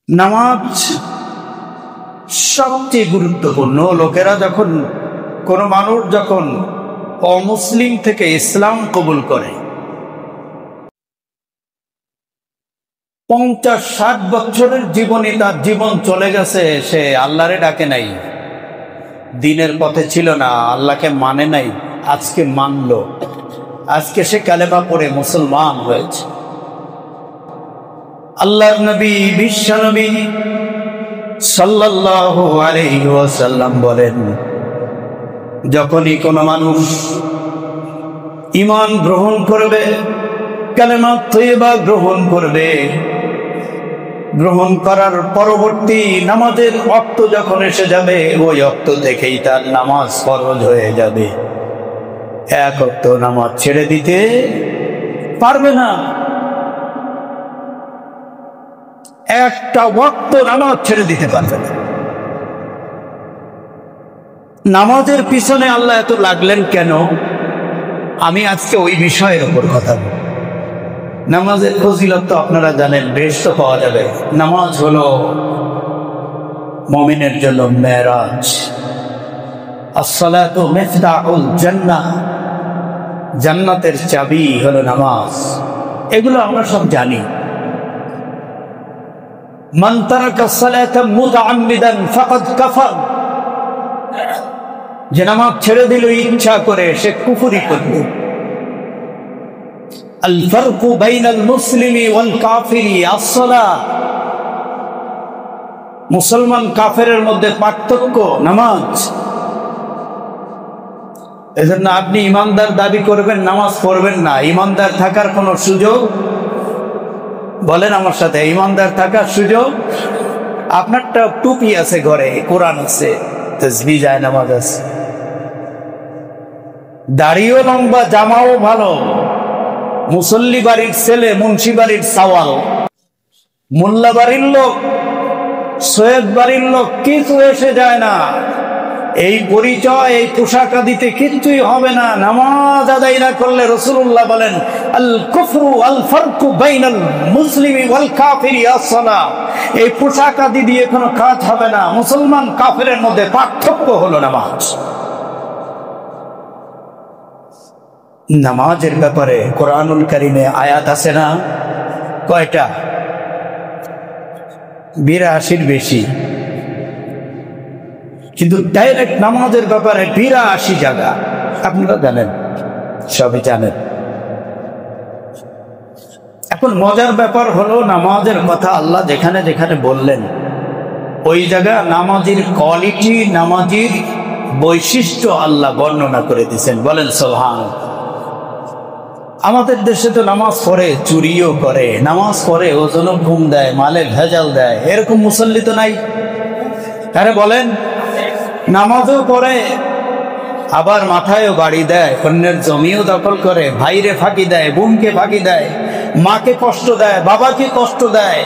নামাজ সবচেয়ে গুরুত্বপূর্ণ। লোকেরা যখন কোনো মানুষ যখন অমুসলিম থেকে ইসলাম কবুল করে 50-60 বছরের জীবনে তার জীবন চলে গেছে, সে আল্লাহরে ডাকে নাই, দ্বীনের পথে ছিল না, আল্লাহকে মানে নাই, আজকে মানলো, আজকে সে কালেমা পড়ে মুসলমান হয়েছে। আল্লাহর নবী বিশ্ব নবী সাল্লাল্লাহু আলাইহি ওয়াসাল্লাম বলেন, যখনই কোনো মানুষ ঈমান গ্রহণ করবে, কালেমা তয়্যিবা গ্রহণ করবে, গ্রহণ করার পরবর্তী নামাজের ওয়াক্ত যখন এসে যাবে, ওই ওয়াক্ত থেকেই তার নামাজ ফরজ হয়ে যাবে। এক ওয়াক্ত নামাজ ছেড়ে দিতে পারবে না, একটা ওয়াক্ত নামাজ ছেড়ে দিতে পারবে না। নামাজের পিছনে আল্লাহ এত লাগলেন কেন, আমি আজকে ওই বিষয়ের উপর কথা বলব। নামাজের ফজিলত তো আপনারা জানেন, বেহেশত পাওয়া যাবে। নামাজ হলো মুমিনের জন্য মেরাজ। আসসালাতু মিফতাহুল জান্নাহ, জান্নাতের চাবি হলো নামাজ। এগুলো আমরা সব জানি। মান তারাকা সালাতা মুতাআম্মিদান ফাকাদ কাফার, যে নামাজ ছেড়ে দিল ইচ্ছা করে, সে কুফরি করলো। আল ফারকু বাইনাল মুসলিমি ওয়াল কাফিরি আস-সালাহ, মুসলমান কাফেরের মধ্যে পার্থক্য নামাজ। এজন্য আপনি ইমানদার দাবি করবেন, নামাজ পড়বেন না, ইমানদার থাকার কোনো সুযোগ, বলেন আমার সাথে, ইমানদার থাকার সুযোগ? আপনারটা টুপি আছে ঘরে, কোরআন আছে, তাসবিহ যায়, নামাজ আছে, দাড়িও লম্বা, জামাও ভালো, মুসল্লি বাড়ির ছেলে, মুন্সি বাড়ির সাওয়াল, মোল্লা বাড়ির লোক, সৈয়দ বাড়ির লোক, কিছু এসে যায় না। এই পরিচয়, এই পোশাক আদিতে কিচ্ছুই হবে না। নামাজ আদায় না করলে রাসূলুল্লাহ বলেন, আল কুফরু আল ফারকু বাইনাল মুসলিমি ওয়াল কাফিরি আস-সালাহ, এই পোশাক আদি দিয়ে কোনো কাজ হবে না। মুসলমান কাফেরের মধ্যে পার্থক্য হলো নামাজ। নামাজের ব্যাপারে কোরআনুল কারীমে আয়াত আছে না? কয়টা? 82-র বেশি। কিন্তু ডাইরেক্ট নামাজের ব্যাপারে 82 জায়গা, আপনারা জানেন, সবই জানেন। এখন মজার ব্যাপার হলো, নামাজের কথা আল্লাহ যেখানে যেখানে বললেন, ওই জায়গা নামাজের কোয়ালিটি, নামাজের বৈশিষ্ট্য আল্লাহ বর্ণনা করে দিয়েছেন। বলেন সুবহানাল্লাহ। আমাদের দেশে তো নামাজ পড়ে চুরিও করে, নামাজ পড়ে ওজনও কম দেয়, মালে ভেজাল দেয়, এরকম মুসল্লি তো নাই। আরে বলেন, নামাজও পড়ে, আবার মাথায়ও বাড়ি দেয়, অন্যের জমিও দখল করে, ভাইরে ফাঁকি দেয়, বোনকে ফাঁকি দেয়, মাকে কষ্ট দেয়, বাবাকে কষ্ট দেয়,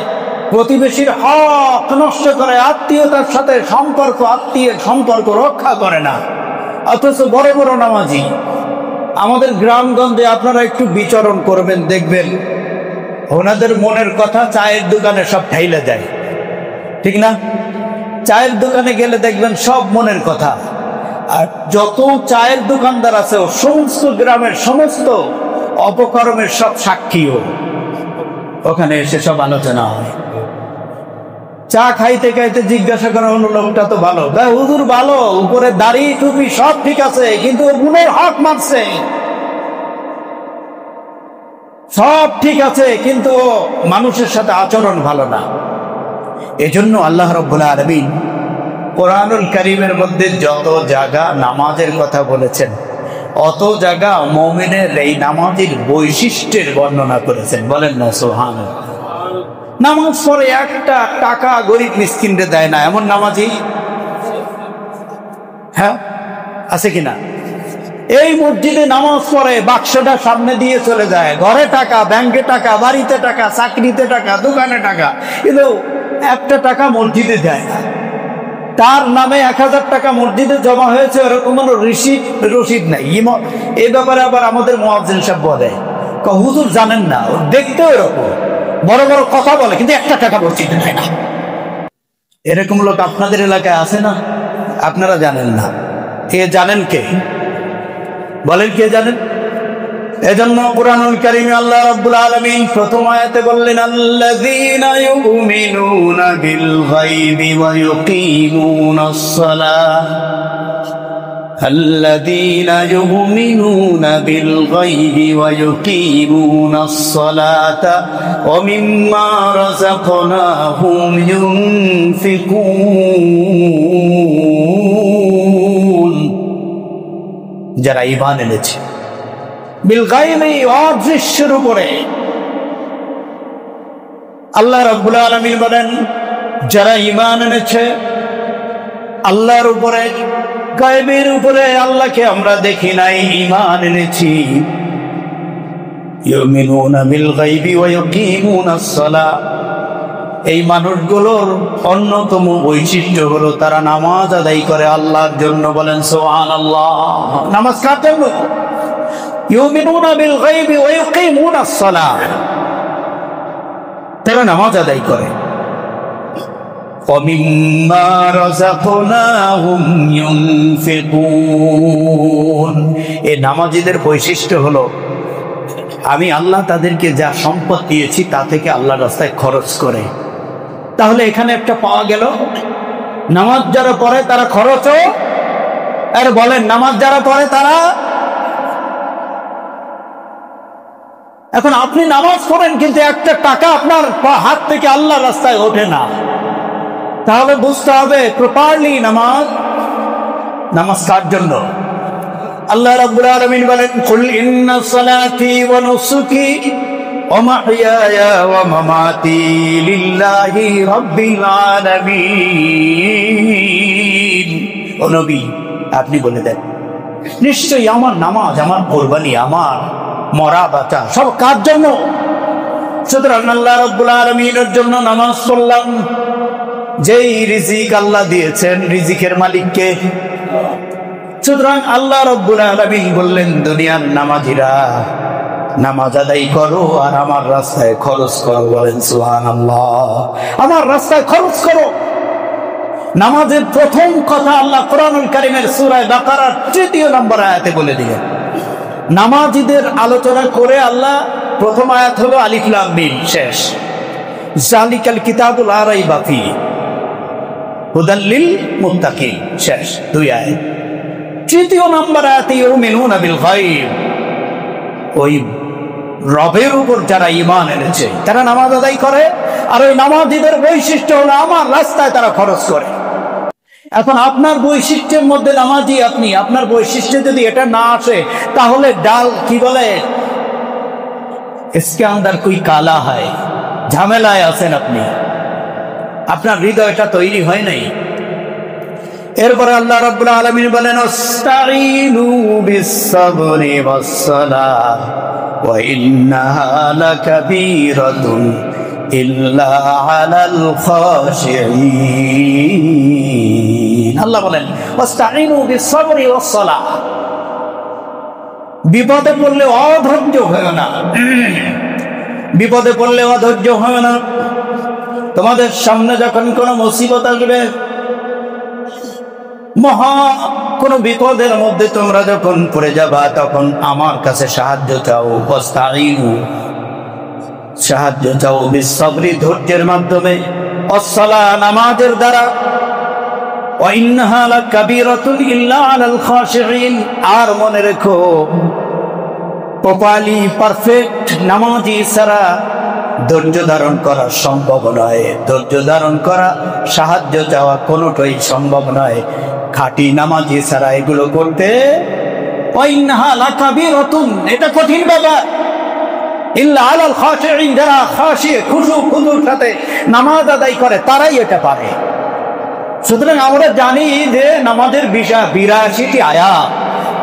প্রতিবেশীর হক নষ্ট করে, আত্মীয়তার সাথে সম্পর্ক, আত্মীয়ের সম্পর্ক রক্ষা করে না। অথচ বড় বড় নামাজি। আমাদের গ্রামগঞ্জে আপনারা একটু বিচরণ করবেন, দেখবেন ওনাদের মনের কথা চায়ের দোকানে সব ঠাইলে যায়, ঠিক না? চায়ের দোকানে গেলে দেখবেন সব মনের কথা। আর যত চায়ের দোকানদার আছে, ও সমস্ত গ্রামের সমস্ত অপকর্মের সব সাক্ষীও ওখানে এসে সব আলোচনা হয়। চা খাইতে খাইতে জিজ্ঞাসা করা হলো, লোকটা তো ভালো, হুজুর ভালো, উপরে দাড়ি টুপি সব ঠিক আছে, কিন্তু গুণের হক মারছে। সব ঠিক আছে, কিন্তু মানুষের সাথে আচরণ ভালো না। এজন্য আল্লাহ রাব্বুল আলামিন কোরআনুল কারীমের মধ্যে যত জায়গা নামাজের কথা বলেছেন, অত জায়গা মুমিনের এই নামাজের বৈশিষ্ট্যের বর্ণনা করেছেন। বলেন না সুবহানাল্লাহ। নামাজ পড়ে একটা টাকা গরিব মিসকিনরে দেয় না, এমন নামাজি হ্যাঁ আছে কিনা? এই মসজিদে নামাজ পড়ে, বাক্সটা সামনে দিয়ে চলে যায়, ঘরে টাকা, ব্যাংকে টাকা, বাড়িতে টাকা, চাকরিতে টাকা, দোকানে টাকা, কিন্তু একটা টাকা মসজিদে দেয় না। তার নামে 1000 টাকা মসজিদে জমা হয়েছে, এরকম কোনো রসিদ নাই। এই ব্যাপারে আবার আমাদের মুয়াজ্জিন সাহেব বলে, হুজুর জানেন না, দেখতেও এরকম বড় বড় কথা বলে, কিন্তু একটা টাকা মসজিদে দেয় না। এরকম লোক আপনাদের এলাকায় আছে না? আপনারা জানেন না। কে জানেন? কে বলেন, কে জানেন? এজন্য কুরআনুল কারীমে আল্লাহ রাব্বুল আলামিন প্রথম আয়াতে বললেন, আল্লাযীনা ইউমিনুনা বিল গায়বি ওয়া ইউকিমুনাস সালাহ, আল্লাযীনা ইউমিনুনা বিল গায়বি ওয়া ইউকিমুনাস সালাতা ওয়া মিম্মা রাযাকনাহুম ইউনফিকুন। যারা ঈমান এনেছে বিল গায়বি, অদৃশ্যের উপরে। আল্লাহ রাব্বুল আলামিন বলেন, যারা ঈমান এনেছে আল্লাহর উপরে, গায়বের উপরে, আল্লাহকে আমরা দেখি নাই, ঈমান এনেছি। ইউমিনুনা বিল গায়বি ওয়া ইউকিমুনাস সালাহ, এই মানুষগুলোর অন্যতম বৈশিষ্ট্য হলো তারা নামাজ আদায় করে আল্লাহর জন্য। বলেন সুবহানাল্লাহ। নামাজ কার জন্য? ইউমিনুনা বিল গায়বি ওয়া ইউকিমুনাস সালাহ, তারা নামাজ আদায় করে। ওয়া মিম্মা রাযাকনাহুম ইউনফিকুন, এই নামাজীদের বৈশিষ্ট্য হলো আমি আল্লাহ তাদেরকে যা সম্পদ দিয়েছি তা থেকে আল্লাহর রাস্তায় খরচ করে। তাহলে এখানে একটা পাওয়া গেল, নামাজ যারা পড়ে তারা খরচও। আর বলেন, নামাজ যারা পড়ে তারা, এখন আপনি নামাজ পড়েন কিন্তু একটা টাকা আপনার হাত থেকে আল্লাহর রাস্তায় ওঠে না, তাহলে বুঝতে হবে প্রপারলি নামাজ কার জন্য? আল্লাহ রাব্বুল আলামিন বলেন, কুল ইন্না সালাতি ওয়া নুসুকি ওয়া মাহইয়ায়া ওয়া মামাতি লিল্লাহি রাব্বিল আলামিন। ও নবী, আপনি বলে দেন, নিশ্চয়ই আমার নামাজ, আমার কুরবানি, আমার মরা বাঁচা সব কার জন্য? সুতরাং আল্লাহ রাব্বুল আলামিনের জন্য নামাজ পড়লাম। যেই রিজিক আল্লাহ দিয়েছেন, রিজিকের মালিককে। সুতরাং আল্লাহ রাব্বুল আলামিন বললেন, দুনিয়ার নামাজিরা নামাজ আদায় করো আর আমার রাস্তায় খরচ করো। বলেন সুবহানাল্লাহ। আমার রাস্তায় খরচ করো। নামাজের প্রথম কথা আল্লাহ কুরআনুল কারীমের সূরা বাকারার ৩য় নম্বর আয়াতে বলে দিলেন। নামাজীদের আলোচনা করে আল্লাহ প্রথম আয়াত হলো আলিফ লাম মিম, শেষ। যালিকাল কিতাবু লা রাইবা ফীহি হুদাল লিল মুত্তাকিন, শেষ ২ আয়াত। ৩য় নম্বর আয়াতে ইউমিনুনা বিল গায়ব, ওই রবের উপর যারা ঈমান এনেছে তারা নামাজ আদায় করে, আর ওই নামাজীদের বৈশিষ্ট্য হলো আমার রাস্তায় তারা খরচ করে। এখন আপনার বৈশিষ্ট্যের মধ্যে নামাজি আপনি, আপনার বৈশিষ্ট্য যদি এটা না আসে তাহলে ডাল কি বলে, ইসকে আন্দার কোই কালা হয়, ঝামেলায় আছেন আপনি, আপনার হৃদয়টা তৈরি হয় নাই। এরপরে আল্লাহ রাব্বুল আলামিন বলেন, আস্তাঈনু বিস-সাবরি ওয়াস-সালাহ ওয়া ইন্নাহা লাকাবীরাতুন ইল্লা আলাল খাশিঈন। আল্লাহ বলেন, আস্তাঈনু বিস-সাবরি ওয়াস-সালাহ, বিপদে পড়লে অধৈর্য হয় না, বিপদে পড়লে অধৈর্য হয় না। তোমাদের সামনে যখন কোনো মুসিবত আসবে, মহা কোন বিপদের মধ্যে তোমরা যখন পড়ে যাবা, তখন আমার কাছে সাহায্য চাও। ওয়াস্তাঈনু, সাহায্য চাও বিস-সাবরি, ধৈর্যের মাধ্যমে, ওয়াস-সালাহ, নামাজের দ্বারা, ওয়া ইন্নাহা লাকাবীরাতুন ইল্লা আলাল খাশিঈন। আর মনে রেখো, প্রপারলি পারফেক্ট নামাজি ছাড়া ধৈর্য ধারণ করা সম্ভব নয়। ধৈর্য ধারণ করা, সাহায্য চাওয়া কোনোটাই সম্ভব নয় খাঁটি নামাজি ছাড়া এগুলো করতে। ওয়া ইন্নাহা লাকাবীরাতুন, এটা কঠিন ব্যাপার। ইল্লা আলাল খাশিঈন, যারা খাশি, খুশুর সাথে নামাজ আদায় করে তারাই এটা পারে। সুতরাং আমরা জানি যে নামাজের ৮২টি আয়াত,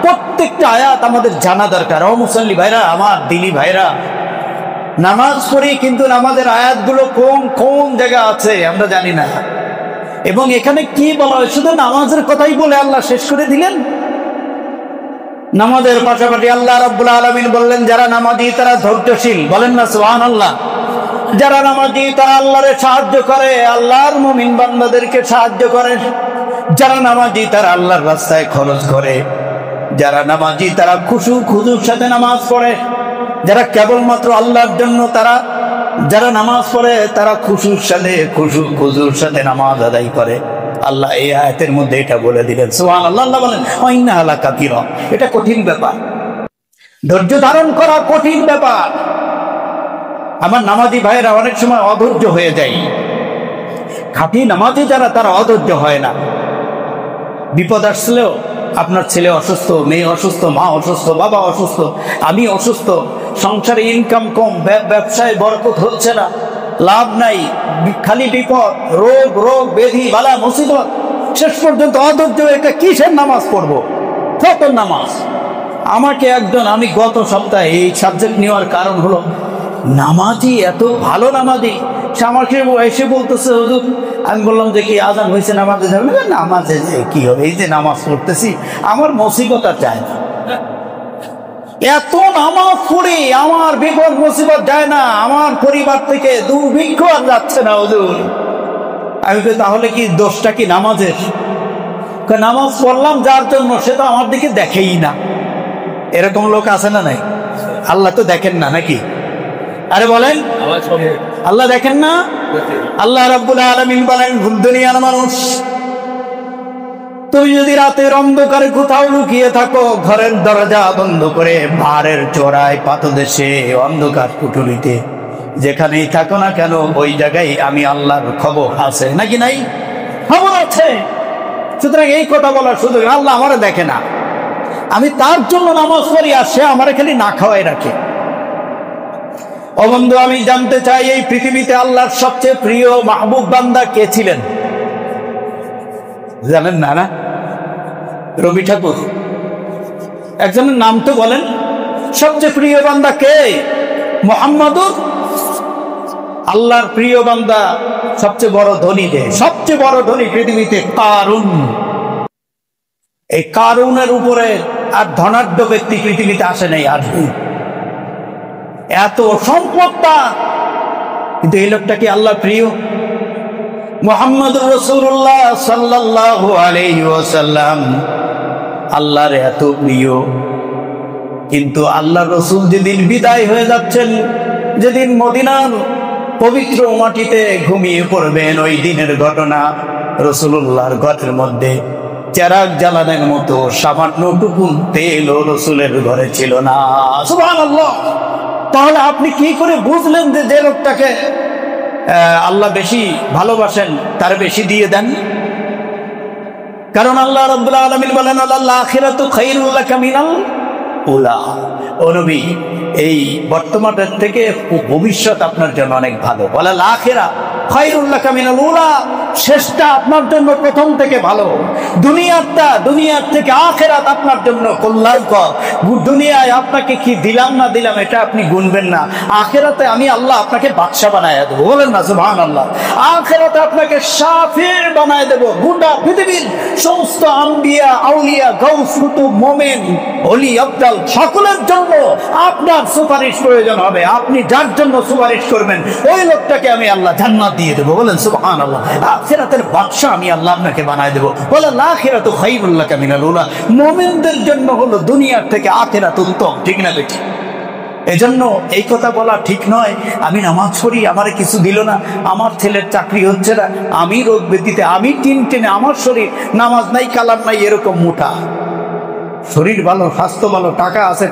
প্রত্যেকটা আয়াত আমাদের জানা দরকার। ও মুসল্লি ভাইরা, আমার দিনী ভাইরা, নামাজ পড়ি কিন্তু নামাজের আয়াতগুলো কোন কোন জায়গা আছে আমরা জানি না। এবং এখানে কি বলা হয়, শুধু নামাজের কথাই বলে আল্লাহ শেষ করে দিলেন। নামাজের পাশাপাশি আল্লাহ রাব্বুল আলামিন বললেন, যারা নামাজি তারা ধৈর্যশীল। বলেন না সুবহানাল্লাহ। যারা নামাজি তারা আল্লাহরে সাহায্য করে, আল্লাহর মুমিন বান্দাদেরকে সাহায্য করে। যারা নামাজি তারা আল্লাহর রাস্তায় খরচ করে। যারা নামাজি তারা খুশুর সাথে নামাজ পড়ে। যারা কেবলমাত্র আল্লাহর জন্য তারা যারা নামাজ পড়ে তারা খুশুর সাথে নামাজ আদায় করে। আল্লাহ এই আয়াতের মধ্যে এটা বলে দিলেন। সুবহানাল্লাহ। আল্লাহ বলেন ইন্নাহা লাকাবীরা, এটা কঠিন ব্যাপার, ধৈর্য ধারণ করা কঠিন ব্যাপার। আমার নামাজি ভাইয়েরা অনেক সময় অধৈর্য হয়ে যায়। খাঁটি নামাজি যারা তারা অধৈর্য হয় না। বিপদ আসলেও আপনার ছেলে অসুস্থ, মেয়ে অসুস্থ, মা অসুস্থ, বাবা অসুস্থ, আমি অসুস্থ, সংসারে ইনকাম কম, ব্যবসায় বরকত হচ্ছে না, লাভ নাই, খালি বিপদ, রোগ ব্যাধি, বালা মুসিবত, শেষ পর্যন্ত অধৈর্য একটা কিসের নামাজ পড়বো? কত নামাজ। আমাকে আমি গত সপ্তাহে এই সাবজেক্ট নেওয়ার কারণ হলো নামাজি এত ভালো নামাজি, সে আমাকে এসে বলতেছে হুজুর, আমি বললাম যে কি আজান হয়েছে নামাজে যাবে? নামাজে কি হবে, এই যে নামাজ পড়তেছি আমার মুসিবত আর যায় না। এত নামাজ পড়ে আমার বিপদ মুসিবত যায় না, আমার পরিবার থেকে দুর্ভিক্ষ আর যাচ্ছে না হুজুর। আমি তাহলে কি দোষটা কি নামাজের? নামাজ পড়লাম যার জন্য সে তো আমার দিকে দেখেই না। এরকম লোক আছে না নাই? আল্লাহ তো দেখেন না নাকি? আরে বলেন, আল্লাহ দেখেন না? আল্লাহ রাব্বুল আলামিন বলেন, দুনিয়ার মানুষ, তুমি যদি রাতের অন্ধকারে কোথাও লুকিয়ে থাকো, ঘরের দরজা বন্ধ করে পাহাড়ের চড়ায় পাদদেশে অন্ধকার কুঠুরিতে যেখানেই থাকো না কেন, ওই জায়গায় আমি আল্লাহর খবর আছে নাকি নাই? খবর আছে। সুতরাং এই কথা বলার সুযোগ, আল্লাহ আমারে দেখে না, আমি তার জন্য নামাজ পড়ি আর সে আমারে খালি না খাওয়াই রাখে। ও বন্ধু, আমি জানতে চাই এই পৃথিবীতে আল্লাহর সবচেয়ে প্রিয় মাহবুব বান্দা কে ছিলেন? জানেন না? না, রবি ঠাকুর। একজনের নাম তো বলেন। সবচেয়ে প্রিয় বান্দা কে? মুহাম্মাদুর। আল্লাহর প্রিয় বান্দা সবচেয়ে বড় ধনী কে? সবচেয়ে বড় ধনী পৃথিবীতে কারুন। এই কারুনের উপরে আর ধনাঢ্য ব্যক্তি পৃথিবীতে আসে নাই, আসবে। এত সম্পদ তার, কিন্তু এই লোকটা কি আল্লাহ প্রিয়? মুহাম্মদুর রাসূলুল্লাহ সাল্লাল্লাহু আলাইহি ওয়াসাল্লাম আল্লাহর এত প্রিয়, কিন্তু আল্লাহর রাসূল যেদিন বিদায় হয়ে যাচ্ছেন, যেদিন মদিনার পবিত্র মাটিতে ঘুমিয়ে পড়বেন, ওই দিনের ঘটনা। রাসূলুল্লাহর ঘরের মধ্যে চেরাগ জ্বালানোর মতো সামান্যটুকু তেল রাসূলের ঘরে ছিল না। সুবহানাল্লাহ। তাহলে আপনি কি করে বুঝলেন যে লোকটাকে আল্লাহ বেশি ভালোবাসেন, তার বেশি দিয়ে দেন? কারণ আল্লাহ রাব্বুল আলামিন বলেন, আল আখিরাতু খায়রুল লাকা মিনাল উলা। ও নবী, এই বর্তমানের থেকে ভবিষ্যৎ আপনার জন্য অনেক ভালো। বলে আল আখিরা খায়রুল লাকা মিনাল উলা, শেষটা আপনার জন্য প্রথম থেকে ভালো। দুনিয়ার থেকে আখিরাত আপনার জন্য কল্যাণকর। দুনিয়ায় আপনাকে কি দিলাম না দিলাম এটা আপনি গুনবেন না, আখিরাতে আমি আল্লাহ আপনাকে বাদশা বানায় দেবো। বলেন না সুবহানাল্লাহ। আখিরাতে আপনাকে শাফির বানায় দেবো। গোটা পৃথিবীর সমস্ত আম্বিয়া, আউলিয়া, গাউস, কুতুব, মোমেন, ওলি, আফদাল সকলের জন্য আপনার সুপারিশ প্রয়োজন হবে। আপনি যার জন্য সুপারিশ করবেন ওই লোকটাকে আমি আল্লাহ জান্নাত দিয়ে দেবো। বলেন সুবহানাল্লাহ। আখিরাতের বাদশা আমি আল্লাহ আপনাকে বানায় দেবো। বলে আখিরাতু খায়রুল লাকা মিনাল উলা। মুমিনদের জন্য হলো দুনিয়ার থেকে আখিরাত উত্তম, ঠিক না বেঠিক? এজন্য এই কথা বলা ঠিক নয়, আমি নামাজ পড়ি আমারে কিছু দিল না, আমার ছেলের চাকরি হচ্ছে না, আমি রোগ ব্যাধিতে, আমি টেনে আমার শরীর, নামাজ নাই, কালাম নাই, এরকম মুঠা। শরীর ভালো, স্বাস্থ্য ভালো, টাকা আছে,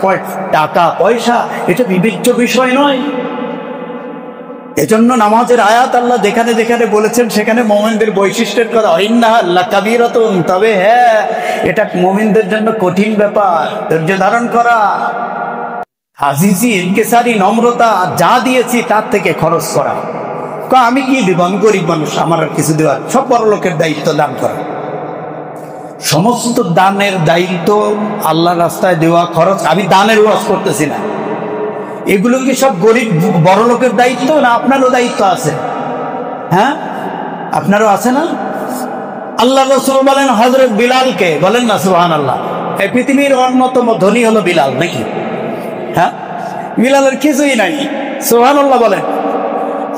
টাকা পয়সা এটা বিবেচ্য বিষয় নয়। এজন্য নামাজের আয়াত আল্লাহ যেখানে যেখানে বলেছেন সেখানে মুমিনদের বৈশিষ্ট্যের কথা, ইন্নাহা লাকাবীরাতুন, তবে হ্যাঁ এটা মুমিনদের জন্য কঠিন ব্যাপার, ধৈর্য ধারণ করা, আজিজি, ইনকিসারি, নম্রতা, যা দিয়েছি তার থেকে খরচ করা। আমি কি দেব, আমি গরিব মানুষ, আমার আর কিছু দেওয়ার, সব বড় লোকের দায়িত্ব দান করা। সমস্ত দানের দায়িত্ব আল্লাহর রাস্তায় দেওয়া, খরচ। আমি দানের ওয়াজ করতেছি না, এগুলো কি সব গরিব বড় লোকের দায়িত্ব না? আপনারও দায়িত্ব আছে। হ্যাঁ, আপনারও আছে না? আল্লাহ রাসূল বলেন হযরত বিলালকে, বলেন না সুবহানাল্লাহ। এই পৃথিবীর অন্যতম ধনী হলো বিলাল, নাকি? হ্যাঁ, বিলালের কিছুই নাই। সুবহানাল্লাহ বলেন।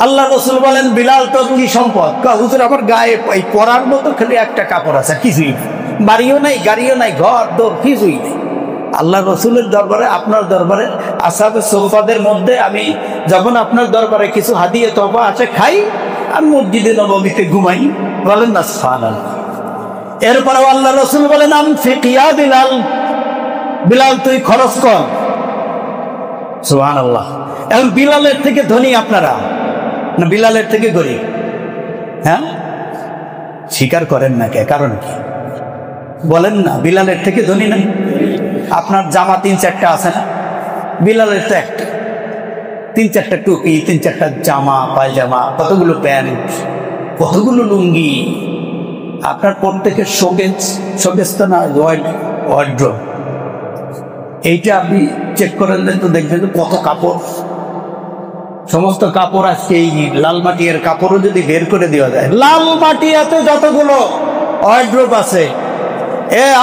আল্লাহ রাসূল বলেন, বিলাল তোর কি সম্পদ? হুজুর আমার গায়ে এই পরার মতো খালি একটা কাপড় আছে, কিছুই নেই, বাড়িও নাই, গাড়িও নাই, ঘর দোর কিছুই নেই। আল্লাহ রসুলের দরবারে, আপনার দরবারে, আসহাবে সুফফাদের মধ্যে আমি যখন আপনার দরবারে কিছু হাদিয়ে তোহফা আছে খাই, আর মসজিদে নববীতে ঘুমাই। বলেন না সুবহানাল্লাহ। এরপরে আল্লাহ রসুল বলেন, আনফিক ইয়া বিলাল, বিলাল তুই খরচ কর। সুবহানাল্লাহ। এখন বিলালের থেকে ধনী আপনারা না বিলালের থেকে গরিব? হ্যাঁ, স্বীকার করেন না কে? কারণ কি বলেন না? বিলালের থেকে ধনী না? আপনার জামা 3-4টা আছে না? বিলালের তো একটা। 3-4টা টুপি, 3-4টা জামা, পায়জামা, কতগুলো প্যান্ট, কতগুলো লুঙ্গি। আপনার প্রত্যেকের শোকেস তো না, ওয়ার্ড্রোব। এইটা আপনি চেক করেন তো দেখবেন কত কাপড়। সমস্ত কাপড় আজকে এই লাল মাটিয়ার কাপড়ও যদি বের করে দেওয়া যায়, লাল মাটিয়াতে যতগুলো ওয়ার্ড্রোব আছে,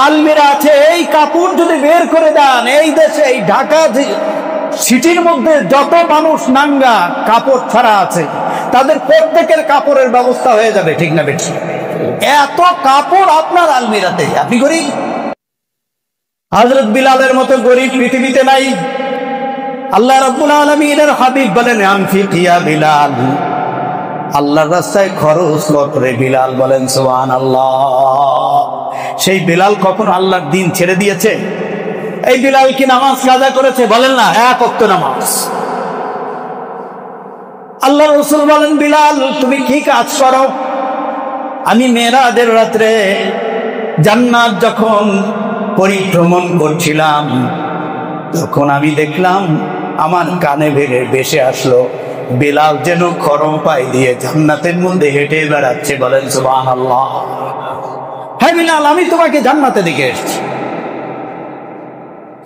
আলমিরা আছে, এই কাপড় যদি বের করে দেন, এই দেশে এই ঢাকা সিটির মধ্যে যত মানুষ নাঙ্গা কাপড় ছাড়া আছে, তাদের প্রত্যেকের কাপড়ের ব্যবস্থা হয়ে যাবে। ঠিক না বেশি? এত কাপড় আপনার আলমিরাতে। আপনি গরিব? হযরত বিলালের মতো গরিব পৃথিবীতে নাই। আল্লাহ রাব্বুল আলামিনের হাবিব বলেন, আনফিক ইয়া বিলাল, আল্লাহর রাস্তায় খরচ করে বিলাল। বলেন সুবহানাল্লাহ। সেই বিলাল কখন আল্লাহর দিন ছেড়ে দিয়েছে? এই বিলাল কি নামাজ কাজা করেছে? বলেন না, 1 ওয়াক্ত নামাজ। আল্লাহ রাসূল বলেন, বিলাল তুমি কি কাজ করো? আমি মেরাজের রাত্রে জান্নাত যখন পরিভ্রমণ করছিলাম, তখন আমি দেখলাম আমার কানে ভেসে আসলো বিলাল যেন খরম পায়ে দিয়ে জান্নাতের মধ্যে হেঁটে বেড়াচ্ছে। বলেন সুবহানাল্লাহ। হ্যাঁ বিলাল, আমি তোমাকে জান্নাতে দেখে এসেছি।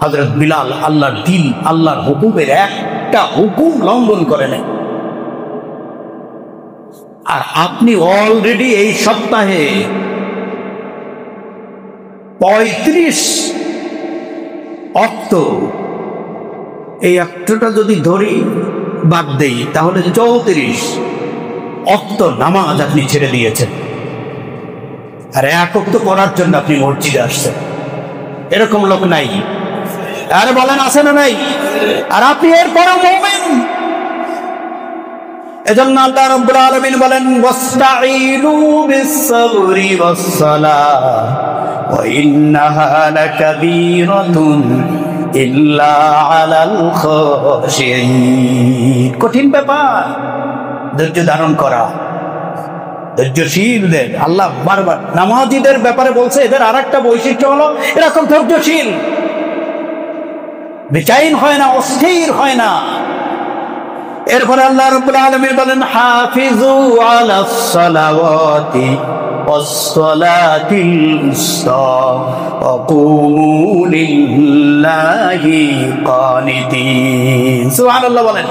হযরত বিলাল আল্লাহর দিন, আল্লাহর হুকুমের একটা হুকুম লঙ্ঘন করে নেয়। আর আপনি অলরেডি এই সপ্তাহে 35 অক্ত, এই অক্তটা যদি ধরি বাদ দেই তাহলে 34 অক্ত নামাজ আপনি ছেড়ে দিয়েছেন। আর 1 ওয়াক্ত পড়ার জন্য আপনি মসজিদে আসছেন। এরকম লোক নাই? আরে বলেন, আছে না নাই? আর আপনি এরপরও মুমিন। এজন্য আল্লাহ রাব্বুল আলামিন বলেন, ওয়াস্তাঈনু বিস-সাবরি ওয়াস-সালাহ ওয়া ইন্নাহা লাকাবীরাতুন ইল্লা আলাল খাশিঈন। কঠিন ব্যাপার ধৈর্য ধারণ করা, ধৈর্যশীলদের আল্লাহ বারবার নামাজীদের ব্যাপারে বলছে, এদের আরেকটা বৈশিষ্ট্য হলো এরকম ধৈর্যশীল, বেচাইন হয় না, অস্থির হয় না। এরপরে আল্লাহ রাব্বুল আলামিন বলেন, হাফিজু আলাস সালাওয়াতি ওয়াস সালাতিল উসতা ওয়া কুমু লিল্লাহি কানিতিন। সুবহানাল্লাহ বলেন,